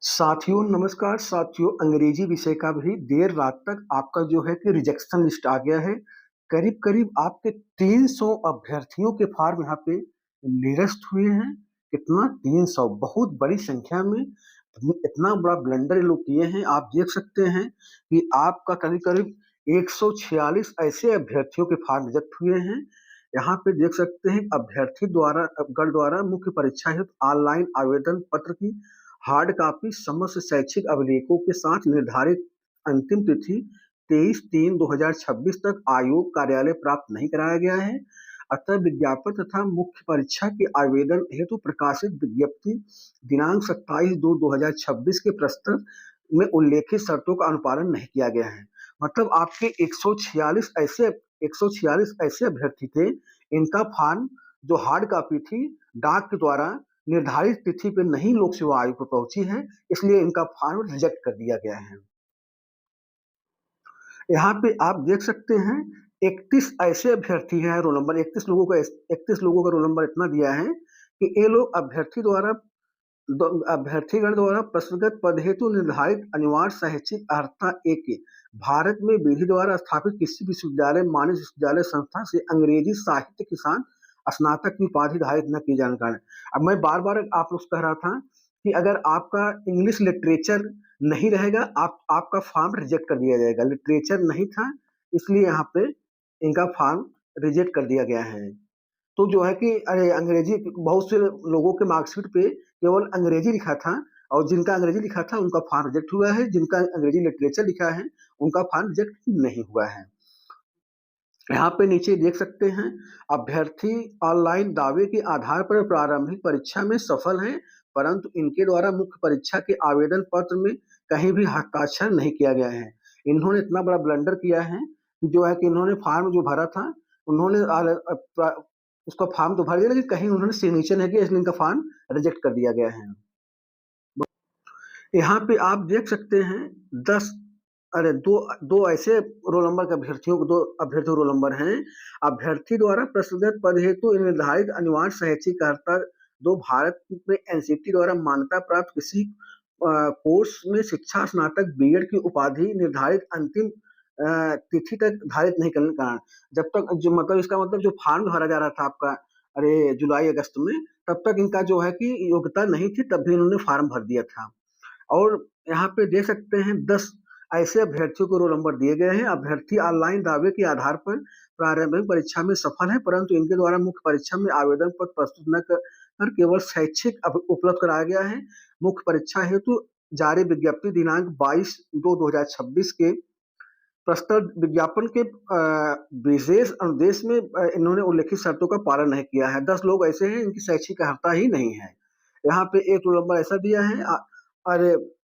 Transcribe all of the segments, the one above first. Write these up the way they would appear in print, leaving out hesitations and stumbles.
साथियों नमस्कार साथियों, अंग्रेजी विषय का भी देर रात तक आपका जो है कि रिजेक्शन लिस्ट आ गया है। करीब-करीब आपके 300 अभ्यर्थियों के फॉर्म यहाँ पे निरस्त हुए हैं। कितना 300 बहुत बड़ी संख्या में इतना बड़ा ब्लंडर ये लोग किए हैं। आप देख सकते हैं कि आपका करीब-करीब 146 ऐसे अभ्यर्थियों के फॉर्म रिजेक्ट हुए हैं। यहाँ पे देख सकते हैं अभ्यर्थी द्वारा गण द्वारा मुख्य परीक्षा हेतु ऑनलाइन आवेदन पत्र की हार्ड कॉपी समस्त शैक्षिक अभिलेखों के साथ निर्धारित अंतिम तिथि 23/3/2026 तक आयोग कार्यालय प्राप्त नहीं कराया गया है। अतः विज्ञापन तथा मुख्य परीक्षा के आवेदन हेतु प्रकाशित विज्ञप्ति दिनांक 27/2/2026 के प्रस्तुत में उल्लेखित शर्तों का अनुपालन नहीं किया गया है। मतलब आपके 146 ऐसे अभ्यर्थी थे, इनका फॉर्म जो हार्ड कॉपी थी डाक के द्वारा निर्धारित तिथि पे नहीं लोक सेवा आयोग पर पहुंची है, इसलिए इनका फॉर्म रिजेक्ट कर दिया गया है। यहाँ पे आप देख सकते हैं 31 ऐसे अभ्यर्थी हैं, रोल नंबर 31 लोगों का रोल नंबर इतना दिया है कि ये लोग अभ्यर्थीगण द्वारा प्रश्नगत पद हेतु निर्धारित अनिवार्य शैक्षिक अर्हता एक भारत में विधि द्वारा स्थापित किसी विश्वविद्यालय मान्य विश्वविद्यालय संस्था से अंग्रेजी साहित्य के साथ स्नातक की उपाधि धारित न की जाने कारण। अब मैं बार बार आप लोग कह रहा था कि अगर आपका इंग्लिश लिटरेचर नहीं रहेगा आपका फॉर्म रिजेक्ट कर दिया जाएगा। लिटरेचर नहीं था इसलिए यहाँ पे इनका फॉर्म रिजेक्ट कर दिया गया है। तो जो है कि अरे अंग्रेजी बहुत से लोगों के मार्कशीट पे केवल अंग्रेजी लिखा था और जिनका अंग्रेजी लिखा था उनका फॉर्म रिजेक्ट हुआ है, जिनका अंग्रेजी लिटरेचर लिखा है उनका फॉर्म रिजेक्ट नहीं हुआ है। यहाँ पे नीचे देख सकते हैं अभ्यर्थी ऑनलाइन दावे के आधार पर प्रारंभिक परीक्षा में सफल हैं, परंतु इनके द्वारा मुख्य परीक्षा के आवेदन पत्र में कहीं भी हस्ताक्षर नहीं किया गया है। इन्होंने इतना बड़ा ब्लंडर किया है जो है कि इन्होंने फॉर्म जो भरा था उन्होंने उसका फॉर्म तो भर दिया लेकिन कहीं उन्होंने सिग्नेचर नहीं किया, इसलिए इनका फॉर्म रिजेक्ट कर दिया गया है। यहाँ पे आप देख सकते हैं 10 अरे दो ऐसे रोल नंबर के दो अभ्यर्थियों रोल नंबर हैं। अभ्यर्थी द्वारा प्रस्तुत पद हेतु निर्धारित अनिवार्य शैक्षिक अर्हता दो भारत में एनसीटी द्वारा मान्यता प्राप्त किसी कोर्स में शिक्षा स्नातक बीएड की उपाधि निर्धारित अंतिम तिथि तक धारित नहीं करने के कारण जब तक जो मतलब इसका मतलब जो फॉर्म भरा जा रहा था आपका अरे जुलाई अगस्त में, तब तक इनका जो है कि योग्यता नहीं थी, तब भी इन्होंने फॉर्म भर दिया था। और यहाँ पे देख सकते हैं 10 ऐसे अभ्यर्थियों को रोल नंबर दिए गए हैं। अभ्यर्थी ऑनलाइन दावे के आधार पर प्रारंभिक परीक्षा में सफल है, परंतु इनके द्वारा मुख्य परीक्षा में आवेदन पत्र प्रस्तुत न कर केवल शैक्षिक उपलब्ध कराया गया है। मुख्य परीक्षा हेतु जारी विज्ञप्ति दिनांक 22/2/2026 के प्रस्तुत विज्ञापन के विशेष अनुदेश में इन्होंने उल्लेखित शर्तों का पालन नहीं किया है। 10 लोग ऐसे हैं इनकी शैक्षिक अर्हता ही नहीं है। यहाँ पे एक रोल नंबर ऐसा दिया है अरे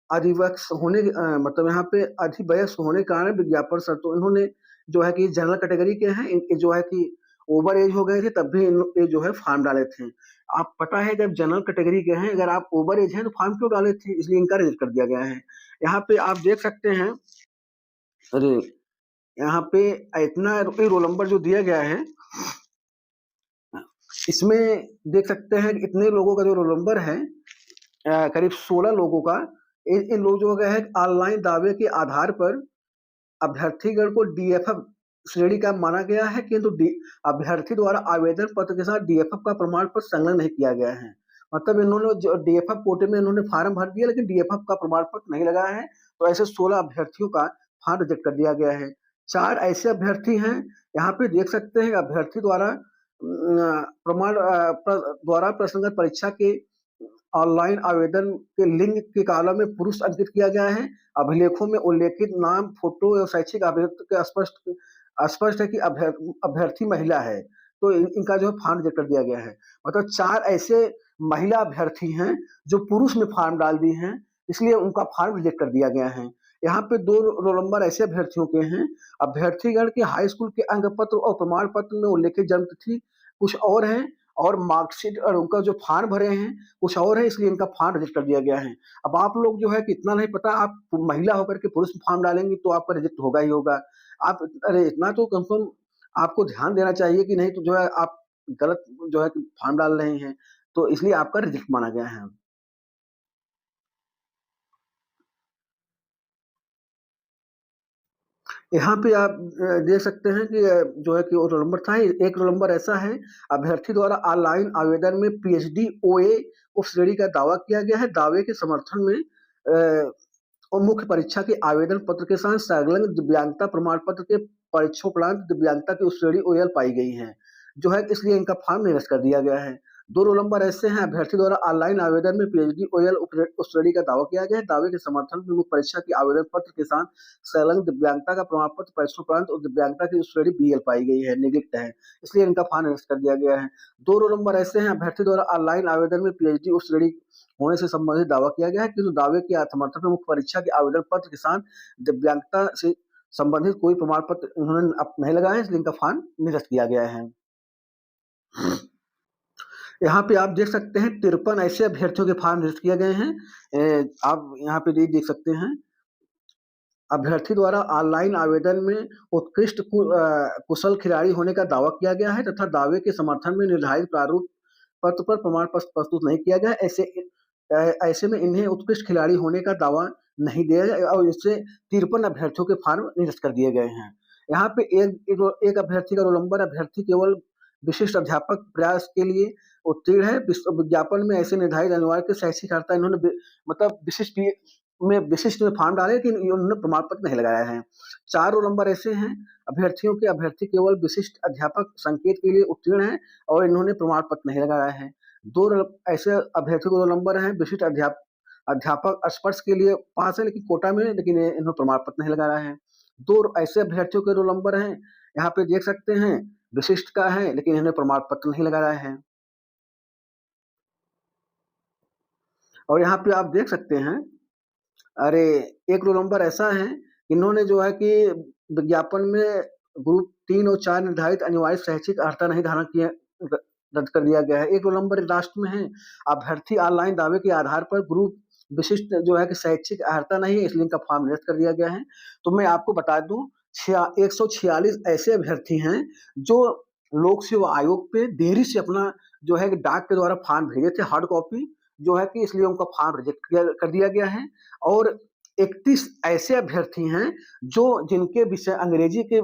अधिवक्ष होने मतलब यहाँ पे अधिवयस्क होने के कारण विज्ञापन शर्तों इन्होंने जो है कि जनरल कैटेगरी के हैं, इनके जो है कि ओवर एज हो गए थे तब भी ये जो है फॉर्म डाले थे। आप पता है जब जनरल कैटेगरी के हैं अगर आप ओवर एज हैं तो फॉर्म क्यों डाले थे, इसलिए इनका रिजेक्ट कर दिया गया है। यहाँ पे आप देख सकते हैं अरे यहाँ पे इतना रोल नंबर जो दिया गया है इसमें देख सकते हैं इतने लोगों का जो रोल नंबर है करीब 16 लोगों का इन लोग जो है ऑनलाइन दावे के आधार पर अभ्यर्थीगण को डीएफएफ श्रेणी का माना गया है, किंतु अभ्यर्थी द्वारा आवेदन पत्र के साथ डीएफएफ का प्रमाण पत्र संलग्न नहीं किया गया है। मतलब इन्होंने जो डीएफएफ कोटे में इन्होंने फॉर्म भर दिया लेकिन डीएफएफ का प्रमाण पत्र नहीं लगा है, तो ऐसे 16 अभ्यर्थियों का फॉर्म रिजेक्ट कर दिया गया है। 4 ऐसे अभ्यर्थी हैं, यहाँ पे देख सकते हैं अभ्यर्थी द्वारा द्वारा प्रसंगत परीक्षा के ऑनलाइन आवेदन के लिंक के कॉलम में पुरुष अंकित किया गया है। अभिलेखों में उल्लेखित नाम, फोटो एवं शैक्षिक अभिलेख के स्पष्ट है कि अभ्यर्थी महिला है, तो इनका जो है फॉर्म रिजेक्ट कर दिया गया है। मतलब 4 ऐसे महिला अभ्यर्थी हैं जो पुरुष में फॉर्म डाल दिए हैं, इसलिए उनका फॉर्म रिजेक्ट कर दिया गया है। यहाँ पे 2 रोल नंबर ऐसे अभ्यर्थियों के हैं। अभ्यर्थीगण के हाई स्कूल के अंक पत्र और प्रमाण पत्र में उल्लेखित जन्म तिथि कुछ और है और मार्कशीट और उनका जो फॉर्म भरे हैं कुछ और है, इसलिए इनका फॉर्म रिजेक्ट कर दिया गया है। अब आप लोग जो है कि इतना नहीं पता, आप महिला होकर के पुरुष फॉर्म डालेंगे तो आपका रिजेक्ट होगा ही होगा। आप अरे इतना तो कंफर्म आपको ध्यान देना चाहिए कि नहीं तो जो है आप गलत जो है फॉर्म डाल रहे हैं, तो इसलिए आपका रिजेक्ट माना गया है। यहाँ पे आप देख सकते हैं कि जो है कि वो रोल नंबर था ही, एक रोल नंबर ऐसा है, अभ्यर्थी द्वारा ऑनलाइन आवेदन में पीएचडी ओए उप श्रेणी का दावा किया गया है। दावे के समर्थन में और मुख्य परीक्षा के आवेदन पत्र के साथ संलग्न दिव्यांगता प्रमाण पत्र के परीक्षोपरांत दिव्यांगता की उप श्रेणी ओएल पाई गई है, जो है इसलिए इनका फॉर्म निरस्त कर दिया गया है। 2 रोल नंबर ऐसे हैं, अभ्यर्थी द्वारा ऑनलाइन आवेदन में पीएचडी ओएल उप श्रेणी का दावा किया गया है। दावे के समर्थन में मुख्य परीक्षा के आवेदन पत्र के साथ संलग्न दिव्यांगता का प्रमाण पत्र परीक्षोपरांत और दिव्यांगता की उप श्रेणी बीएल पाई गई है, नेग्लिक्ट है, इसलिए इनका फॉर्म निरस्त कर दिया गया है। 2 रोल नंबर ऐसे हैं, अभ्यर्थी द्वारा ऑनलाइन आवेदन में पीएचडी उप श्रेणी होने से संबंधित दावा किया गया है, किंतु दावे के समर्थन में मुख्य परीक्षा के आवेदन पत्र के साथ दिव्यांगता से संबंधित कोई प्रमाण पत्र उन्होंने नहीं लगाया है, इसलिए इनका फॉर्म निरस्त किया गया है। यहाँ पे आप देख सकते हैं 53 ऐसे अभ्यर्थियों के फॉर्म निरस्त किए गए हैं। आप यहाँ पे देख सकते हैं, अभ्यर्थी द्वारा ऑनलाइन आवेदन में उत्कृष्ट कुशल खिलाड़ी होने का दावा किया गया है तथा दावे के समर्थन में निर्धारित प्रारूप पत्र पर प्रमाण पत्र प्रस्तुत नहीं किया गया। ऐसे में इन्हें उत्कृष्ट खिलाड़ी होने का दावा नहीं दिया गया और इससे 53 अभ्यर्थियों के फॉर्म निरस्त कर दिए गए हैं। यहाँ पे एक अभ्यर्थी का रोल नंबर, अभ्यर्थी केवल विशिष्ट अध्यापक प्रयास के लिए उत्तीर्ण है। विज्ञापन में ऐसे निर्धारित अनिवार्य के शैक्षिक अर्हता इन्होंने मतलब विशिष्ट में फॉर्म डाले, लेकिन उन्होंने प्रमाण पत्र नहीं लगाया है। 4 रोल नंबर ऐसे हैं, अभ्यर्थी केवल विशिष्ट अध्यापक संकेत के लिए उत्तीर्ण है और इन्होंने प्रमाण पत्र नहीं लगाया है। 2 ऐसे अभ्यर्थियों के रोल नंबर हैं, विशिष्ट अध्यापक स्पर्श के लिए पास है लेकिन कोटा में, लेकिन इन्होंने प्रमाण पत्र नहीं लगाया है। 2 ऐसे अभ्यर्थियों के रोल नंबर हैं, यहाँ पे देख सकते हैं, विशिष्ट का है लेकिन इन्होंने प्रमाण पत्र नहीं लगाया है। और यहाँ पे आप देख सकते हैं, अरे एक रोल नंबर ऐसा है, इन्होंने जो है कि विज्ञापन में ग्रुप 3 और 4 निर्धारित अनिवार्य शैक्षिक अर्हता नहीं धारण किए, रद्द कर दिया गया है। एक रोल नंबर राष्ट्र में है, अभ्यर्थी ऑनलाइन दावे के आधार पर ग्रुप विशिष्ट जो है कि शैक्षिक अर्हता नहीं है, इसलिए इनका फॉर्म निरस्त कर दिया गया है। तो मैं आपको बता दूं, 146 ऐसे अभ्यर्थी हैं जो लोक सेवा आयोग पे देरी से अपना जो है कि डाक के द्वारा फॉर्म भेजे थे, हार्ड कॉपी जो है कि, इसलिए उनका फॉर्म रिजेक्ट कर दिया गया है। और 31 ऐसे अभ्यर्थी हैं जो जिनके विषय अंग्रेजी के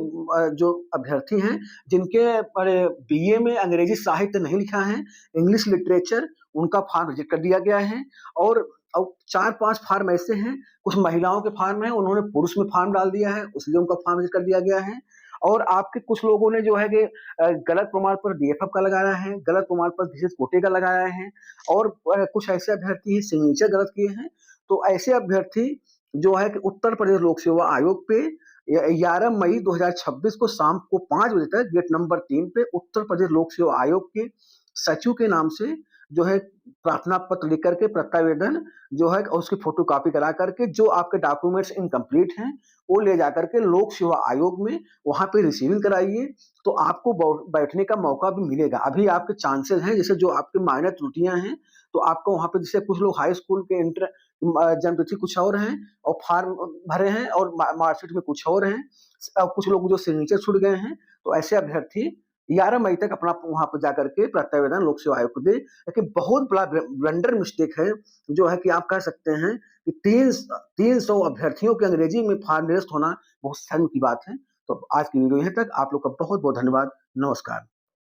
जो अभ्यर्थी हैं जिनके बीए में अंग्रेजी साहित्य नहीं लिखा है, इंग्लिश लिटरेचर, उनका फॉर्म रिजेक्ट कर दिया गया है। और 4-5 फॉर्म ऐसे हैं, कुछ महिलाओं के फॉर्म हैं, उन्होंने पुरुष में फॉर्म डाल दिया है, इसलिए उनका फॉर्म रिजेक्ट कर दिया गया है। और आपके कुछ लोगों ने जो है कि गलत प्रमाण पत्र डीएफएफ का लगाया है, गलत प्रमाण पत्र विशेष कोटे का लगाया है, और कुछ ऐसे अभ्यर्थी सिग्नेचर गलत किए हैं। तो ऐसे अभ्यर्थी जो है कि उत्तर प्रदेश लोक सेवा आयोग पे 11 मई 2026 को शाम को 5 बजे तक गेट नंबर 3 पे उत्तर प्रदेश लोक सेवा आयोग के सचिव के नाम से जो है प्रार्थना पत्र लिख करके प्रत्यावेदन जो है और उसकी फोटो कॉपी करा करके, जो आपके डॉक्यूमेंट्स इनकम्प्लीट हैं वो ले जाकर के लोक सेवा आयोग में वहां पे रिसीविंग कराइए, तो आपको बैठने का मौका भी मिलेगा। अभी आपके चांसेस हैं, जैसे जो आपके माइनर त्रुटियां हैं, तो आपको वहां पे, जैसे कुछ लोग हाई स्कूल के इंटर जन्मतिथि कुछ और हैं और फॉर्म भरे हैं और मार्कशीट में कुछ और हैं, कुछ लोग जो सिग्नेचर छूट गए हैं, तो ऐसे अभ्यर्थी 11 मई तक अपना वहां पर जाकर के प्रत्यावेदन लोक सेवा आयोग को दे। लेकिन बहुत बड़ा ब्लंडर मिस्टेक है जो है कि आप कह सकते हैं कि 300 अभ्यर्थियों के अंग्रेजी में फॉर्म निरस्त होना बहुत शर्म की बात है। तो आज की वीडियो यहीं तक। आप लोग का बहुत बहुत धन्यवाद। नमस्कार।